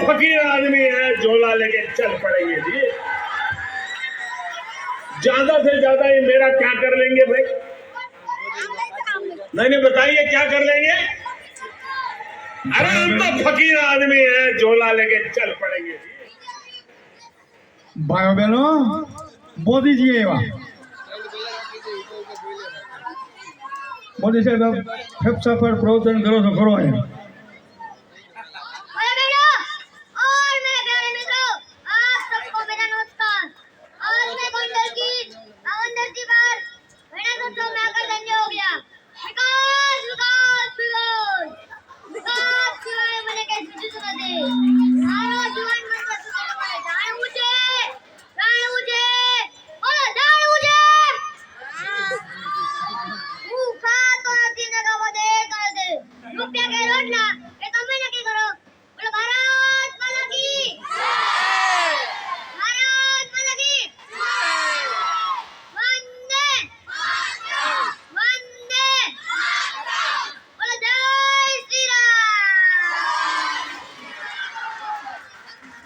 फकीर आदमी है, झोला लेके चल पड़ेंगे जी। ज्यादा से ज्यादा ये मेरा क्या कर लेंगे भाई? नहीं बताइए क्या कर लेंगे? अरे हम तो फकीर आदमी है, झोला लेके चल पड़ेंगे जी। भाइयों बहनों, मोदी जी एवा मोदी साहब फेफसा पर प्रवचन करो तो करो है।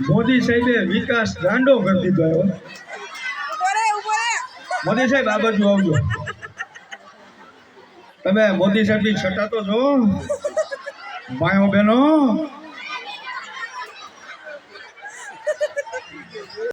मोदी साहेबे विकास गांडो कर दीधो है। मोदी साहेब आ बाजू आवजो। તમે મોદી સાહેબ ની છટા તો જો ભાઈઓ બહેનો